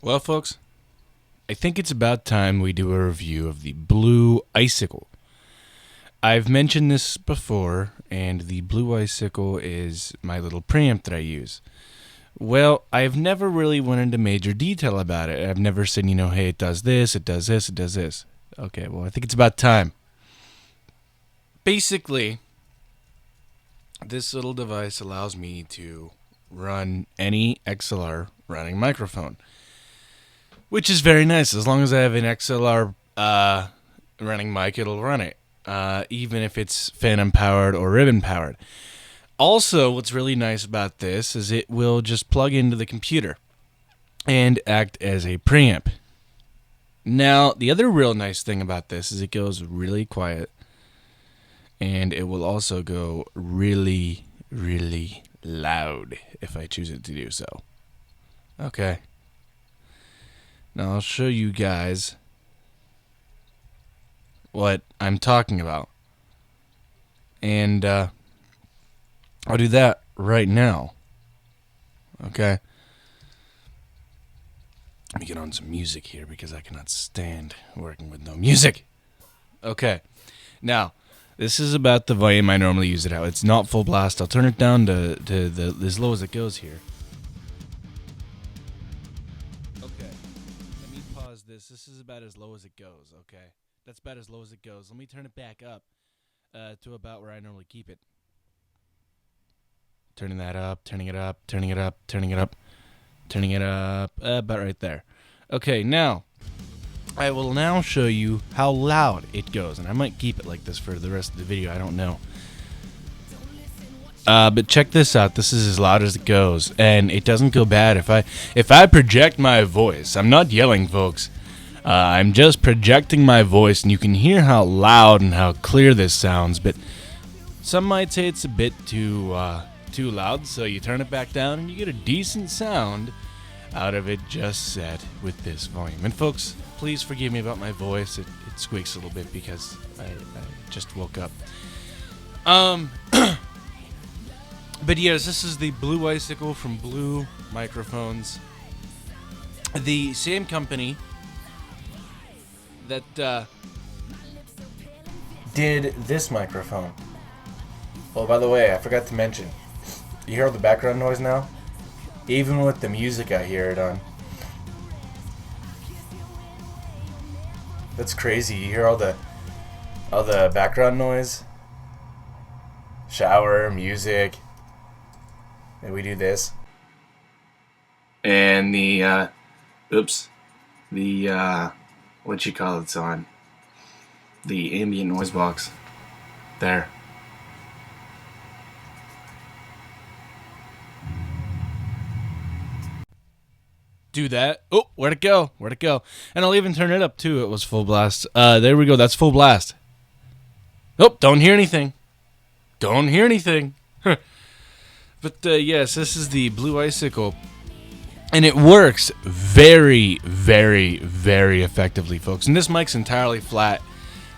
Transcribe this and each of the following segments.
Well, folks, I think it's about time we do a review of the Blue Icicle. I've mentioned this before, and the Blue Icicle is my little preamp that I use. Well, I've never really went into major detail about it. I've never said, hey, it does this, it does this, it does this. Okay, well, I think it's about time. Basically, this little device allows me to run any XLR running microphone, which is very nice. As long as I have an XLR running mic, it'll run it, even if it's phantom powered or ribbon powered. Also, what's really nice about this is it will just plug into the computer and act as a preamp. Now, the other real nice thing about this is it goes really quiet, and it will also go really, really loud if I choose it to do so. Okay. Now I'll show you guys what I'm talking about. And I'll do that right now. Okay. Let me get on some music here because I cannot stand working with no music. Okay. Now, this is about the volume I normally use it at. It's not full blast. I'll turn it down to as low as it goes here. Okay. Let me pause this. This is about as low as it goes, okay? That's about as low as it goes. Let me turn it back up to about where I normally keep it. Turning that up, turning it up, turning it up, turning it up, turning it up, about right there. Okay, now, I will now show you how loud it goes, and I might keep it like this for the rest of the video, I don't know. But check this out, this is as loud as it goes, and it doesn't go bad if I project my voice. I'm not yelling, folks. I'm just projecting my voice, and you can hear how loud and how clear this sounds, but some might say it's a bit too loud, so you turn it back down, and you get a decent sound out of it just set with this volume. And folks, please forgive me about my voice. It squeaks a little bit because I just woke up. But yes, this is the Blue Icicle from Blue Microphones. The same company that did this microphone. Oh, by the way, I forgot to mention. You hear all the background noise now? Even with the music, I hear it on. That's crazy. You hear all the background noise? Shower, music. And we do this. And the what you call it's on? The ambient noise box. There. Do that. Oh, where'd it go? Where'd it go? And I'll even turn it up too. It was full blast. There we go. That's full blast. Oh, don't hear anything. Don't hear anything. But yes, this is the Blue Icicle. And it works very, very, very effectively, folks. And this mic's entirely flat.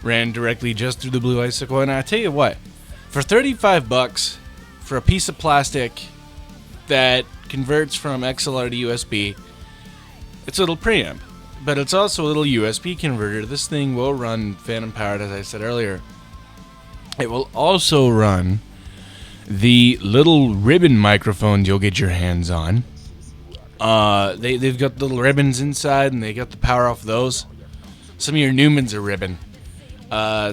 Ran directly just through the Blue Icicle. And I tell you what, for $35 for a piece of plastic that converts from XLR to USB, it's a little preamp, but it's also a little USB converter. This thing will run phantom powered, as I said earlier. It will also run the little ribbon microphones you'll get your hands on. They've got little ribbons inside, and they got the power off those. Some of your Newmans are ribbon.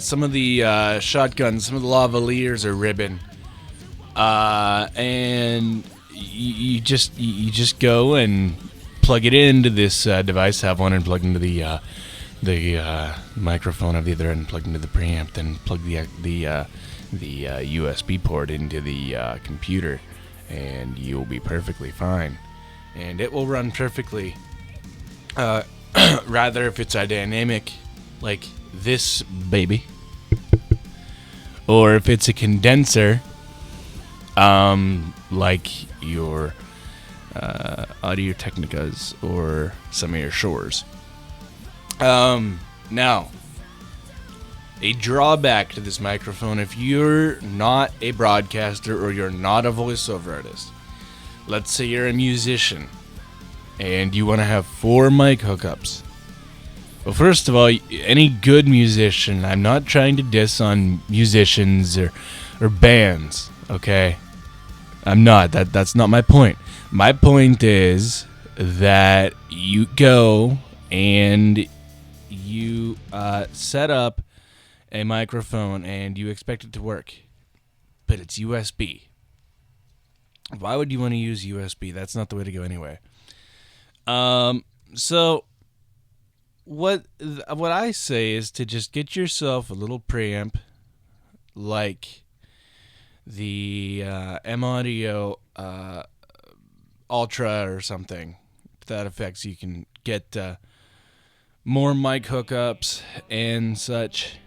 Some of the shotguns, some of the lavaliers are ribbon. And you just go and plug it into this device, have one and plug into the microphone of the other end, plug into the preamp, then plug the USB port into the computer, and you'll be perfectly fine. And it will run perfectly. Rather, if it's a dynamic like this baby, or if it's a condenser, like your Audio Technicas or some of your Shores. Now, a drawback to this microphone, if you're not a broadcaster or you're not a voiceover artist, let's say you're a musician, and you want to have 4 mic hookups. Well, first of all, any good musician, I'm not trying to diss on musicians or bands, okay? I'm not. That's not my point. My point is that you go and you set up a microphone and you expect it to work, but it's USB. Why would you want to use USB? That's not the way to go anyway. So what I say is to just get yourself a little preamp like the M-Audio Ultra or something to that effect, so you can get more mic hookups and such.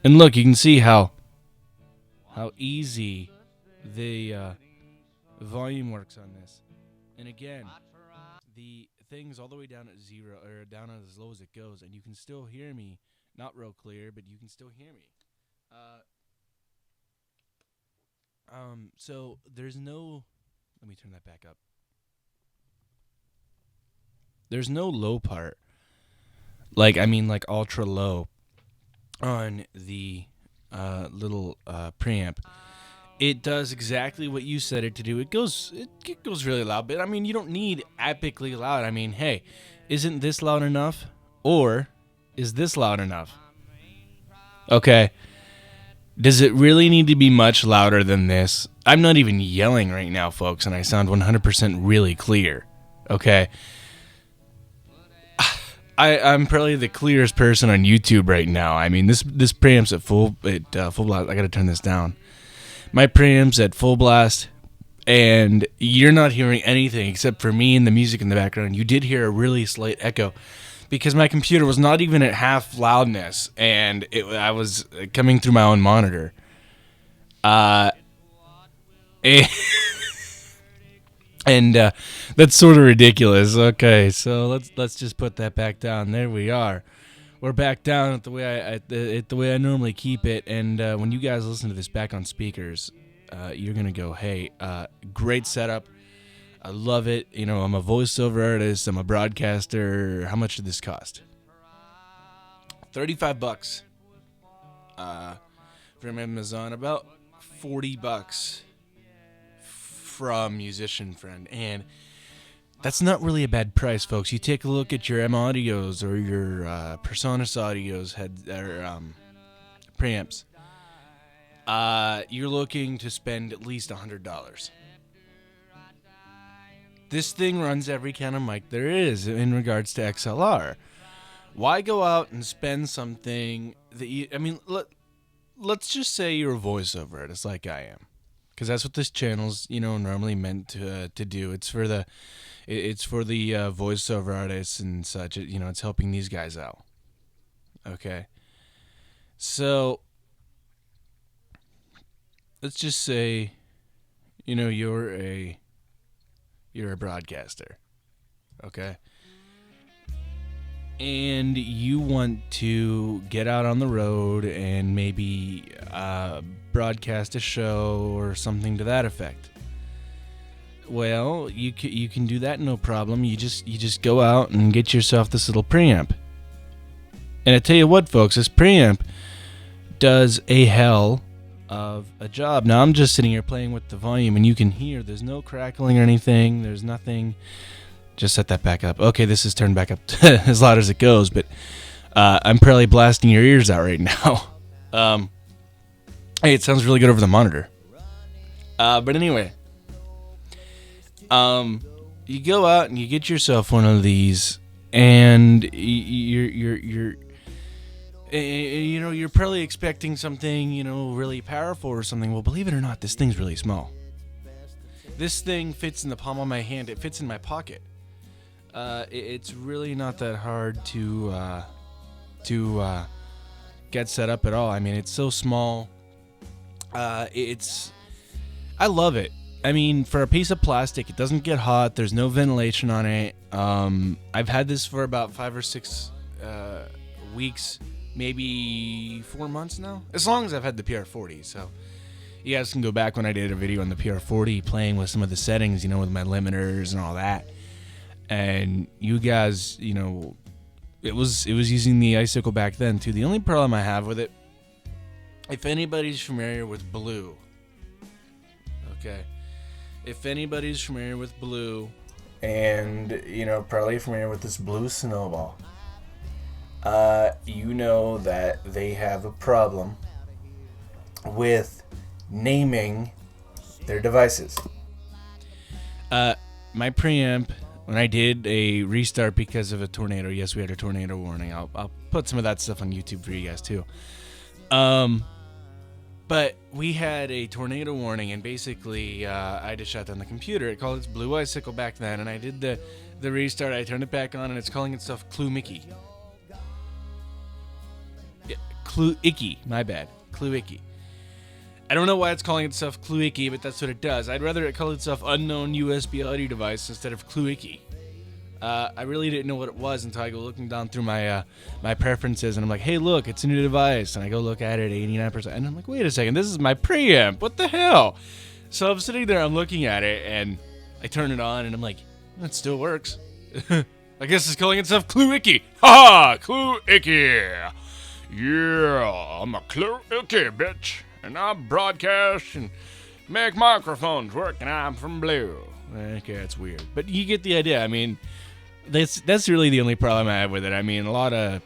And look, you can see how easy the volume works on this. And again, the thing's all the way down at 0, or down as low as it goes, and you can still hear me. Not real clear, but you can still hear me. So there's no... Let me turn that back up. There's no low part. Like ultra low on the little preamp. It does exactly what you said it to do. It goes really loud, but I mean, you don't need epically loud. I mean, hey, isn't this loud enough? Or is this loud enough? Okay. Does it really need to be much louder than this? I'm not even yelling right now, folks, and I sound 100% really clear. Okay. I'm probably the clearest person on YouTube right now. I mean, this preamp's at full blast. I gotta turn this down. My preamp's at full blast, and you're not hearing anything except for me and the music in the background. You did hear a really slight echo because my computer was not even at half loudness, and I was coming through my own monitor. And that's sort of ridiculous. Okay, so let's just put that back down. There we are. We're back down at the way I normally keep it. And when you guys listen to this back on speakers, you're gonna go, "Hey, great setup. I love it. You know, I'm a voiceover artist. I'm a broadcaster. How much did this cost? $35 from Amazon. About $40 from Musician Friend, and that's not really a bad price, folks. You take a look at your M-Audios or your Personas Audios preamps. You're looking to spend at least $100. This thing runs every kind of mic there is in regards to XLR. Why go out and spend something that you... I mean, let's just say you're a voiceover artist like I am. Because that's what this channel's, normally meant to do. It's for the voiceover artists and such. It's helping these guys out. Okay. So let's just say, you're a broadcaster. Okay. And you want to get out on the road and maybe broadcast a show or something to that effect. Well, you can do that, no problem. You just go out and get yourself this little preamp. And I tell you what, folks, this preamp does a hell of a job. Now, I'm just sitting here playing with the volume, and you can hear there's no crackling or anything. There's nothing. Just set that back up. Okay, this is turned back up as loud as it goes, but I'm probably blasting your ears out right now. Hey, it sounds really good over the monitor. But anyway, you go out and you get yourself one of these, and you're probably expecting something, really powerful or something. Well, believe it or not, this thing's really small. This thing fits in the palm of my hand. It fits in my pocket. It's really not that hard to get set up at all. I mean, it's so small. I love it. I mean, for a piece of plastic, it doesn't get hot. There's no ventilation on it. I've had this for about 5 or 6 weeks, maybe 4 months now. As long as I've had the PR40. So you guys can go back when I did a video on the PR40, playing with some of the settings, with my limiters and all that. and you guys, you know, it was using the Icicle back then too. The only problem I have with it, if anybody's familiar with Blue, okay, if anybody's familiar with Blue, and you know, probably familiar with this Blue Snowball, you know that they have a problem with naming their devices. My preamp, when I did a restart because of a tornado, yes, we had a tornado warning. I'll put some of that stuff on YouTube for you guys too. But we had a tornado warning, and basically I just shut down the computer. It called its Blue Icicle back then, and I did the restart. I turned it back on, and it's calling itself Clue Mickey. Yeah, Clue Icky, my bad. Clue Icky. I don't know why it's calling itself Clue Icky, but that's what it does. I'd rather it call itself Unknown USB Audio Device instead of Clue Icky. I really didn't know what it was until I go looking down through my my preferences, and I'm like, hey, look, it's a new device. And I go look at it, 89%. And I'm like, wait a second, this is my preamp. What the hell? So I'm sitting there, I'm looking at it, and I turn it on, and I'm like, it still works. I guess it's calling itself Clue Icky. Ha! Clue Icky. Yeah, I'm a Clue Icky, bitch. And I broadcast and make microphones work, and I'm from Blue. Okay, that's weird. But you get the idea. I mean, that's really the only problem I have with it. I mean, a lot of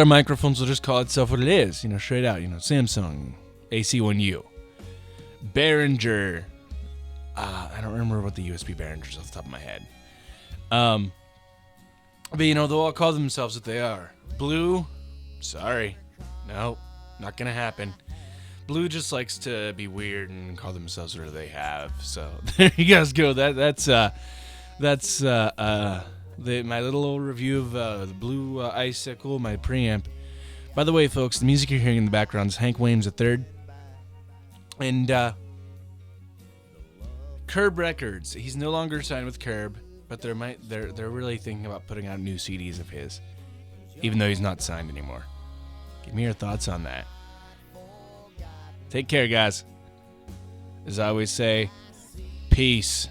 microphones will just call itself what it is, you know, straight out. You know, Samsung AC1U, Behringer. I don't remember what the USB Behringers off the top of my head. But you know, they'll all call themselves what they are. Blue, sorry, no, not gonna happen. Blue just likes to be weird and call themselves what they have. So there you guys go. That's my little old review of the Blue Icicle, my preamp. By the way, folks, the music you're hearing in the background is Hank Williams III, and Curb Records. He's no longer signed with Curb, but they're really thinking about putting out new CDs of his, even though he's not signed anymore. Give me your thoughts on that. Take care, guys. As I always say, peace.